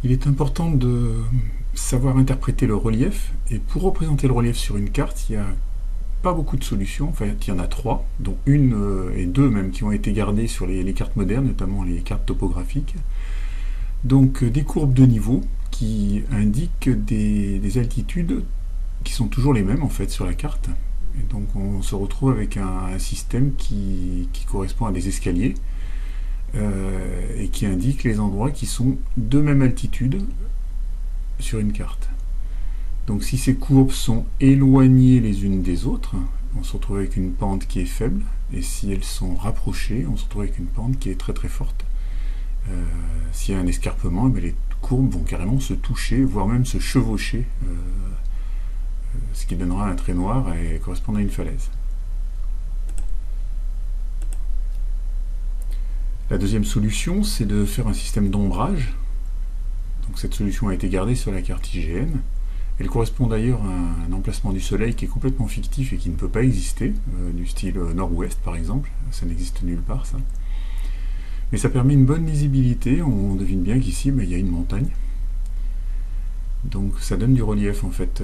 Il est important de savoir interpréter le relief, et pour représenter le relief sur une carte, il n'y a pas beaucoup de solutions. Enfin, il y en a trois, dont une et deux même qui ont été gardées sur les cartes modernes, notamment les cartes topographiques. Donc des courbes de niveau qui indiquent des altitudes qui sont toujours les mêmes en fait sur la carte. Et donc on se retrouve avec un système qui correspond à des escaliers et qui indique les endroits qui sont de même altitude sur une carte. Donc si ces courbes sont éloignées les unes des autres, on se retrouve avec une pente qui est faible, et si elles sont rapprochées, on se retrouve avec une pente qui est très très forte. S'il y a un escarpement, les courbes vont carrément se toucher, voire même se chevaucher, ce qui donnera un trait noir et correspond à une falaise. La deuxième solution, c'est de faire un système d'ombrage. Donc cette solution a été gardée sur la carte IGN. Elle correspond d'ailleurs à un emplacement du soleil qui est complètement fictif et qui ne peut pas exister, du style nord-ouest par exemple. Ça n'existe nulle part, ça. Mais ça permet une bonne lisibilité. On devine bien qu'ici, il y a une montagne. Donc ça donne du relief en fait.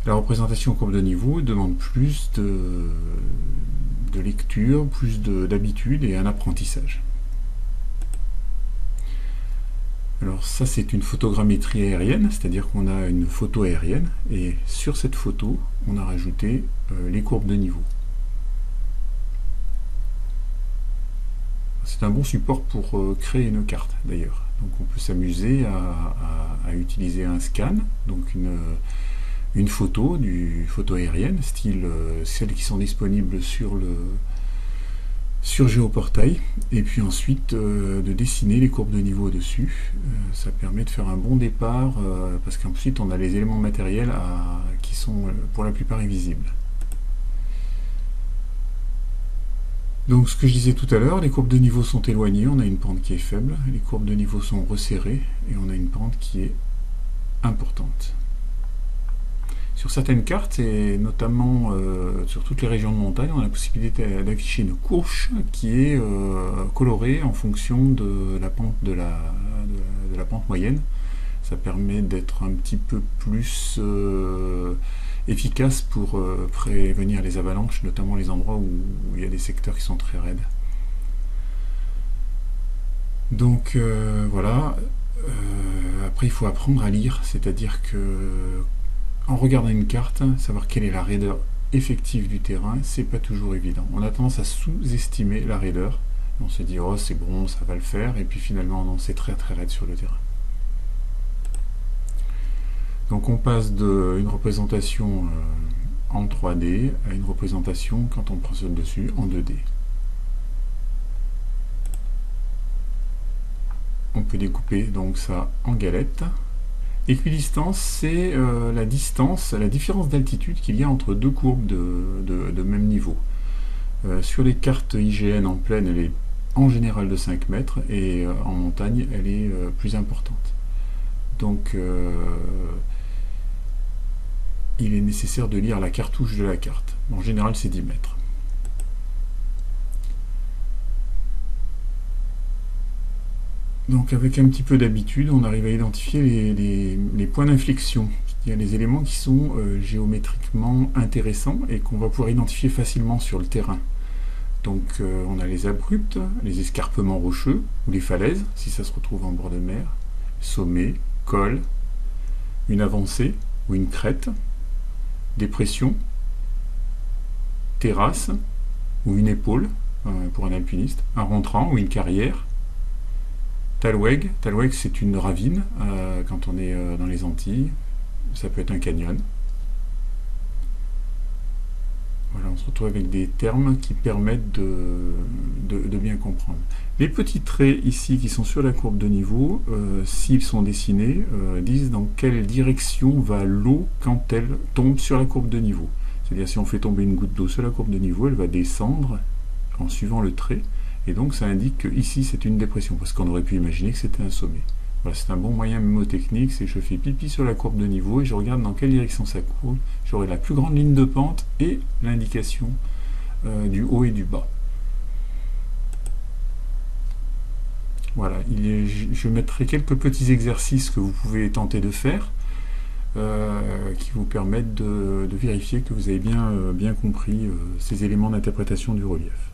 La représentation en courbe de niveau demande plus de lecture, plus d'habitude et un apprentissage. Alors ça c'est une photogrammétrie aérienne, c'est-à-dire qu'on a une photo aérienne et sur cette photo on a rajouté les courbes de niveau. C'est un bon support pour créer une carte d'ailleurs. Donc on peut s'amuser à utiliser un scan, donc une photo, du photo aérienne, style celles qui sont disponibles sur Géoportail, et puis ensuite de dessiner les courbes de niveau dessus. Ça permet de faire un bon départ, parce qu'ensuite on a les éléments matériels qui sont pour la plupart invisibles. Donc ce que je disais tout à l'heure, les courbes de niveau sont éloignées, on a une pente qui est faible, les courbes de niveau sont resserrées, et on a une pente qui est importante. Sur certaines cartes, et notamment sur toutes les régions de montagne, on a la possibilité d'afficher une courbe qui est colorée en fonction de la pente de la pente moyenne. Ça permet d'être un petit peu plus efficace pour prévenir les avalanches, notamment les endroits où il y a des secteurs qui sont très raides. Donc voilà. Après, il faut apprendre à lire, c'est-à-dire que en regardant une carte, savoir quelle est la raideur effective du terrain, c'est pas toujours évident. On a tendance à sous-estimer la raideur. On se dit oh c'est bon, ça va le faire, et puis finalement non, c'est très très raide sur le terrain. Donc on passe d'une représentation en 3D à une représentation, quand on prend sur le dessus, en 2D. On peut découper donc ça en galettes. Équidistance, c'est la distance, la différence d'altitude qu'il y a entre deux courbes de même niveau. Sur les cartes IGN en plaine, elle est en général de 5 mètres, et en montagne, elle est plus importante. Donc, il est nécessaire de lire la cartouche de la carte. En général, c'est 10 mètres. Donc avec un petit peu d'habitude, on arrive à identifier les points d'inflexion. Il y a les éléments qui sont géométriquement intéressants et qu'on va pouvoir identifier facilement sur le terrain. Donc on a les abrupts, les escarpements rocheux, ou les falaises, si ça se retrouve en bord de mer, sommet, col, une avancée ou une crête, dépression, terrasse ou une épaule pour un alpiniste, un rentrant ou une carrière, talweg. Talweg, c'est une ravine quand on est dans les Antilles. Ça peut être un canyon. Voilà, on se retrouve avec des termes qui permettent de bien comprendre. Les petits traits ici qui sont sur la courbe de niveau, s'ils sont dessinés, disent dans quelle direction va l'eau quand elle tombe sur la courbe de niveau. C'est-à-dire si on fait tomber une goutte d'eau sur la courbe de niveau, elle va descendre en suivant le trait. Et donc ça indique que ici c'est une dépression, parce qu'on aurait pu imaginer que c'était un sommet. Voilà, c'est un bon moyen mnémotechnique, c'est je fais pipi sur la courbe de niveau et je regarde dans quelle direction ça coule. J'aurai la plus grande ligne de pente et l'indication du haut et du bas. Voilà, je mettrai quelques petits exercices que vous pouvez tenter de faire, qui vous permettent de vérifier que vous avez bien compris ces éléments d'interprétation du relief.